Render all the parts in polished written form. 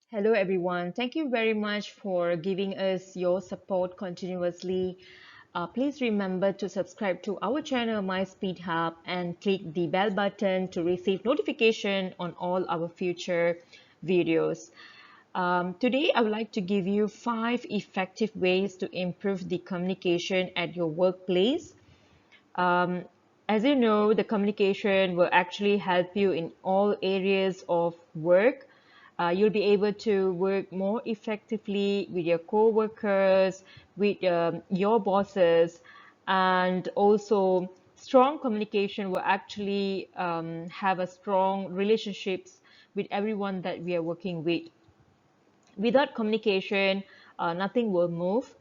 Hello, everyone. Thank you very much for giving us your support continuously. Please remember to subscribe to our channel, My Speed Hub, and click the bell button to receive notification on all our future videos. Today, I would like to give you 5 effective ways to improve the communication at your workplace. Um, as you know, the communication will actually help you in all areas of work. You'll be able to work more effectively with your co-workers, with your bosses, and also strong communication will actually have a strong relationships with everyone that we are working with. Without communication, nothing will move.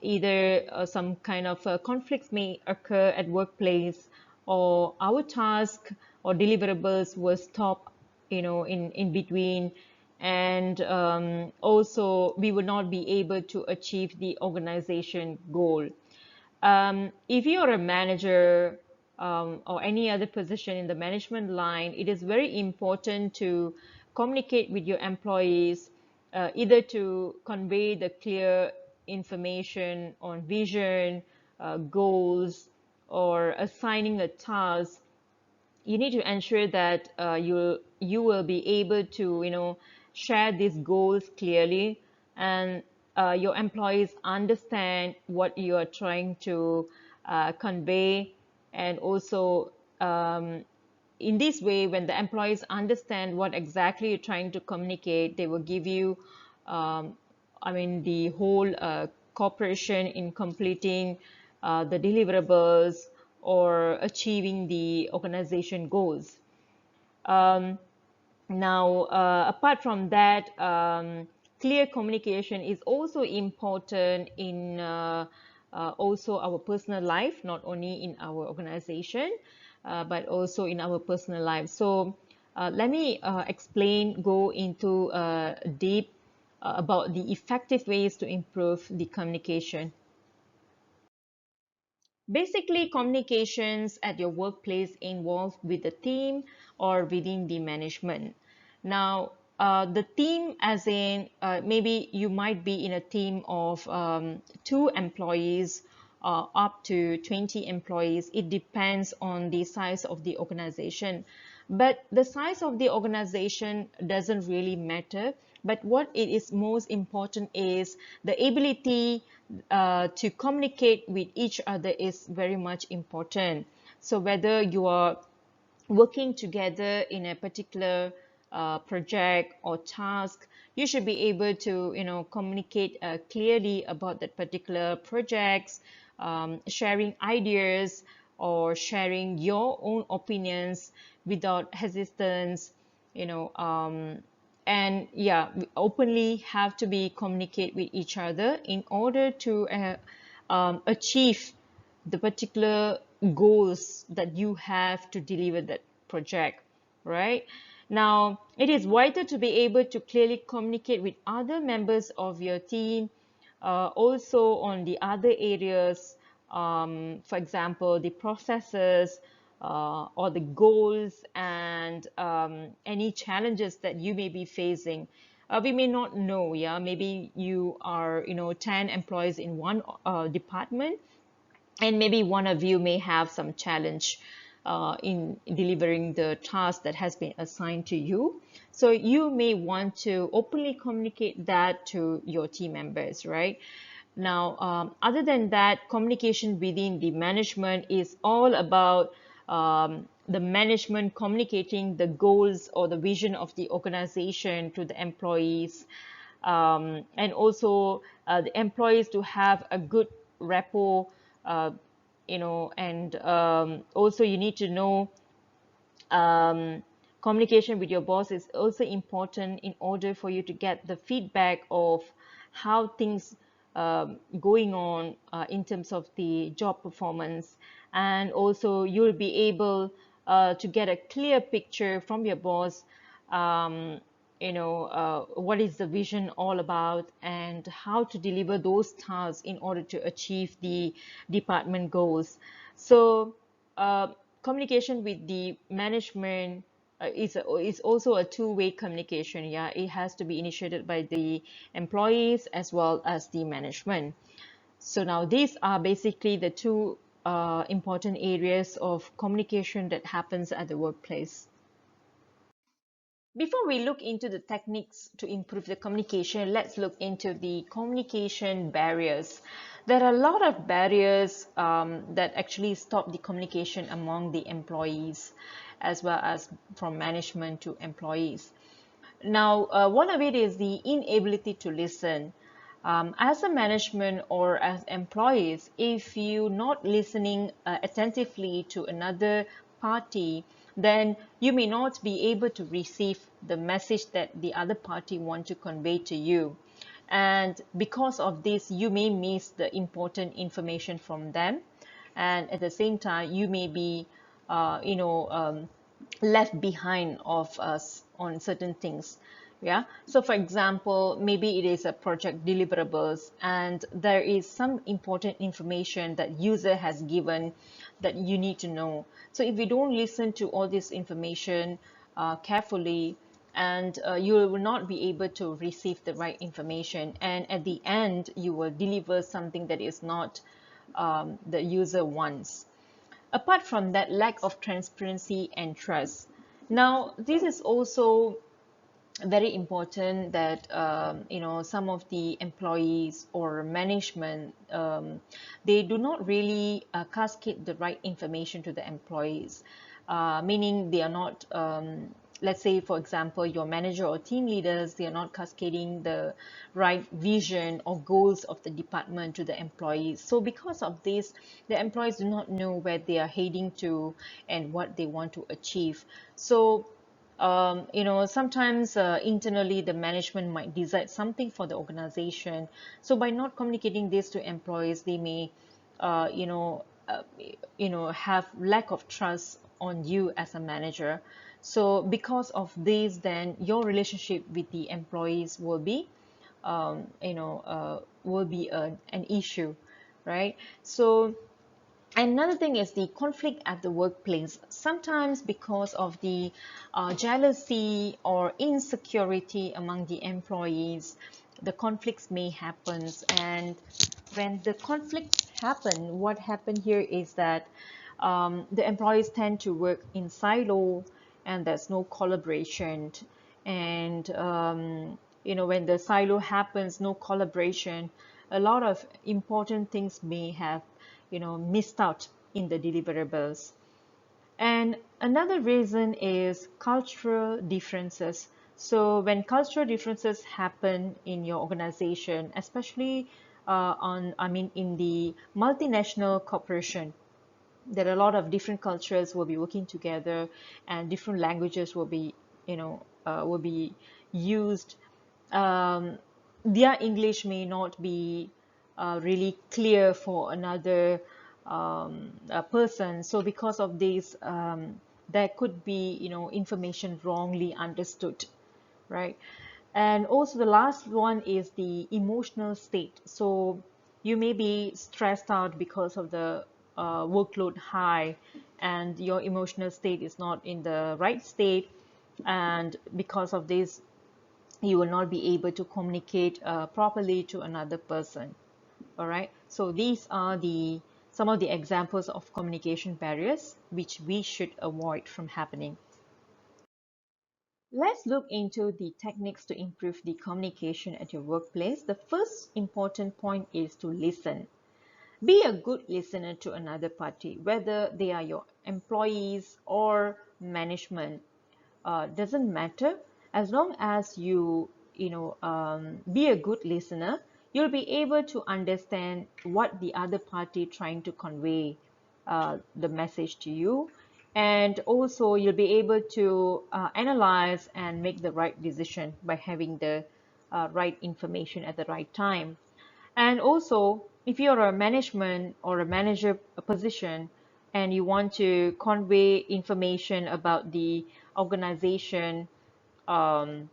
Either some kind of conflicts may occur at workplace, or our task or deliverables will stop, in between, and also we will not be able to achieve the organization goal. If you're a manager or any other position in the management line, it is very important to communicate with your employees, either to convey the clear information on vision, goals, or assigning a task. You need to ensure that you will be able to share these goals clearly, and your employees understand what you are trying to convey. And also, in this way, when the employees understand what exactly you're trying to communicate, they will give you the whole cooperation in completing the deliverables or achieving the organization goals. Um, Now, apart from that, clear communication is also important in also our personal life, not only in our organization, but also in our personal life. So let me go into deep about the effective ways to improve the communication. Basically, communications at your workplace involve with the team or within the management. Now, the team, as in maybe you might be in a team of 2 employees up to 20 employees. It depends on the size of the organization. But the size of the organization doesn't really matter. But what it is most important is the ability to communicate with each other is very much important. So whether you are working together in a particular project or task, you should be able to communicate clearly about that particular projects, sharing ideas or sharing your own opinions without hesitance, you know and yeah, we openly have to be communicate with each other in order to achieve the particular goals that you have to deliver that project, right? Now, it is vital to be able to clearly communicate with other members of your team, also on the other areas, for example, the processes, or the goals, and any challenges that you may be facing. We may not know, yeah, maybe you are 10 employees in one department, and maybe one of you may have some challenge in delivering the task that has been assigned to you. So you may want to openly communicate that to your team members, right? Now, other than that, communication within the management is all about the management communicating the goals or the vision of the organization to the employees, and also the employees to have a good rapport, uh, and also you need to know, communication with your boss is also important in order for you to get the feedback of how things going on in terms of the job performance. And also you'll be able to get a clear picture from your boss, what is the vision all about and how to deliver those tasks in order to achieve the department goals. So communication with the management it's also a two-way communication. Yeah, it has to be initiated by the employees as well as the management. So now these are basically the two important areas of communication that happens at the workplace. Before we look into the techniques to improve the communication, let's look into the communication barriers. There are a lot of barriers that actually stop the communication among the employees as well as from management to employees. Now, one of it is the inability to listen. As a management or as employees, if you're not listening attentively to another party, then you may not be able to receive the message that the other party want to convey to you. And because of this, you may miss the important information from them. And at the same time, you may be, left behind of us on certain things. Yeah, so for example, maybe it is a project deliverables and there is some important information that user has given that you need to know. So if you don't listen to all this information carefully, and you will not be able to receive the right information, and at the end you will deliver something that is not the user wants. Apart from that, lack of transparency and trust. Now, this is also very important that some of the employees or management, they do not really cascade the right information to the employees, meaning they are not, let's say for example, your manager or team leaders, they are not cascading the right vision or goals of the department to the employees. So because of this, the employees do not know where they are heading to and what they want to achieve. So sometimes internally the management might decide something for the organization. So by not communicating this to employees, they may, have lack of trust on you as a manager. So because of this, then your relationship with the employees will be an issue, right? So another thing is the conflict at the workplace. Sometimes because of the jealousy or insecurity among the employees, the conflicts may happen. And when the conflicts happen, what happened here is that the employees tend to work in silo and there's no collaboration. And when the silo happens, no collaboration, a lot of important things may have missed out in the deliverables. And another reason is cultural differences. So when cultural differences happen in your organization, especially in the multinational corporation, there are a lot of different cultures will be working together, and different languages will be used. Their English may not be really clear for another person. So because of this, there could be information wrongly understood, right? And also the last one is the emotional state. So you may be stressed out because of the workload high, and your emotional state is not in the right state, and because of this, you will not be able to communicate properly to another person. All right, so these are the some of the examples of communication barriers which we should avoid from happening. Let's look into the techniques to improve the communication at your workplace. The first important point is to listen. Be a good listener to another party, whether they are your employees or management. Doesn't matter. As long as be a good listener, you'll be able to understand what the other party trying to convey the message to you, and also you'll be able to analyze and make the right decision by having the right information at the right time. And also, if you're a management or a manager position and you want to convey information about the organization, um,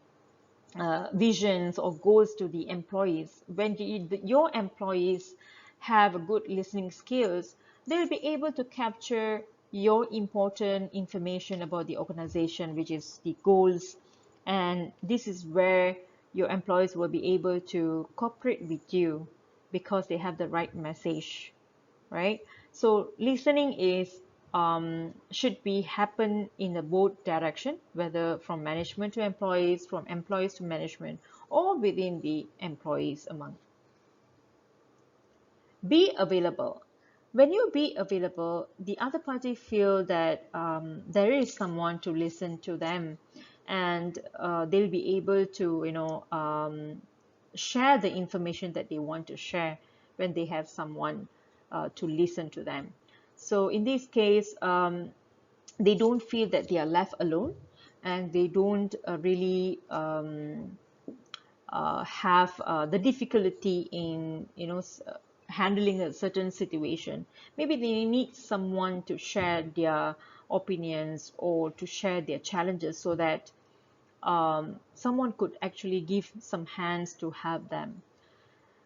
visions or goals to the employees, when your employees have good listening skills, they'll be able to capture your important information about the organization, which is the goals. And this is where your employees will be able to cooperate with you because they have the right message, right? So listening is should be happen in a both direction, whether from management to employees, from employees to management, or within the employees among. Be available. When you be available, the other party feel that there is someone to listen to them, and they'll be able to, share the information that they want to share when they have someone to listen to them. So in this case, they don't feel that they are left alone, and they don't really have the difficulty in handling a certain situation. Maybe they need someone to share their opinions or to share their challenges, so that someone could actually give some hands to help them.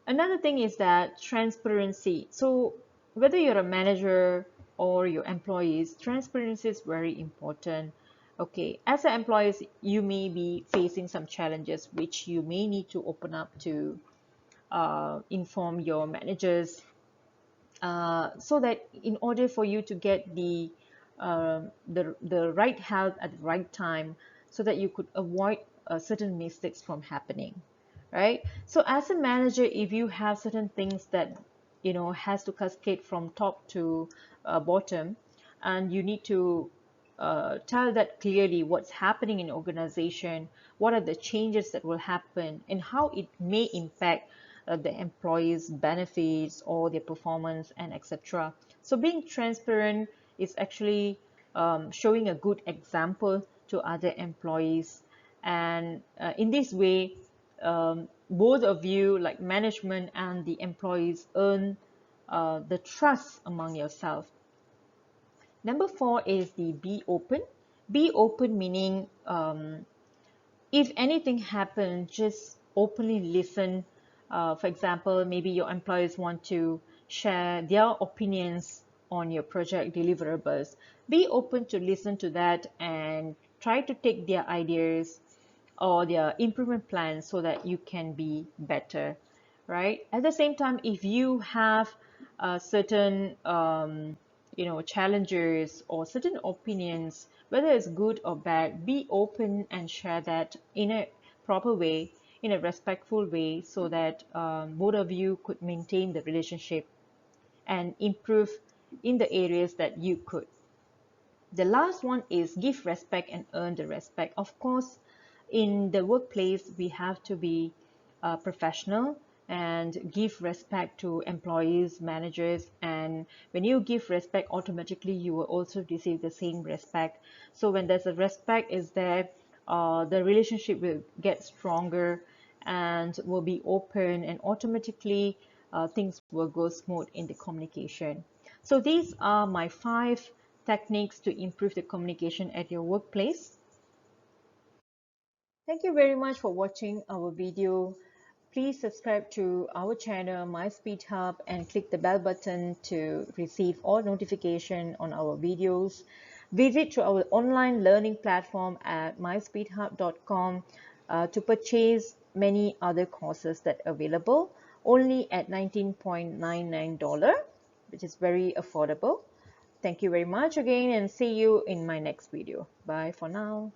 Another thing is that transparency. So whether you're a manager or your employees, transparency is very important. Okay, as an employees, you may be facing some challenges which you may need to open up to inform your managers, so that in order for you to get the right help at the right time, so that you could avoid certain mistakes from happening, right? So as a manager, if you have certain things that has to cascade from top to bottom, and you need to tell that clearly what's happening in organization, what are the changes that will happen, and how it may impact the employees' benefits or their performance and etc. So being transparent is actually showing a good example to other employees, and in this way, both of you, like management and the employees, earn the trust among yourself. Number four is the be open. Be open meaning, if anything happens, just openly listen. For example, maybe your employees want to share their opinions on your project deliverables. Be open to listen to that and try to take their ideas or their improvement plans so that you can be better, right? At the same time, if you have certain challenges or certain opinions, whether it's good or bad, be open and share that in a proper way, in a respectful way, so that both of you could maintain the relationship and improve in the areas that you could. The last one is give respect and earn the respect. Of course, in the workplace, we have to be professional and give respect to employees, managers, and when you give respect, automatically you will also receive the same respect. So when there's a respect is there, the relationship will get stronger and will be open, and automatically things will go smooth in the communication. So these are my 5 techniques to improve the communication at your workplace. Thank you very much for watching our video. Please subscribe to our channel, My Speed Hub, and click the bell button to receive all notification on our videos. Visit to our online learning platform at myspeedhub.com to purchase many other courses that are available only at $19.99, which is very affordable. Thank you very much again, and see you in my next video. Bye for now.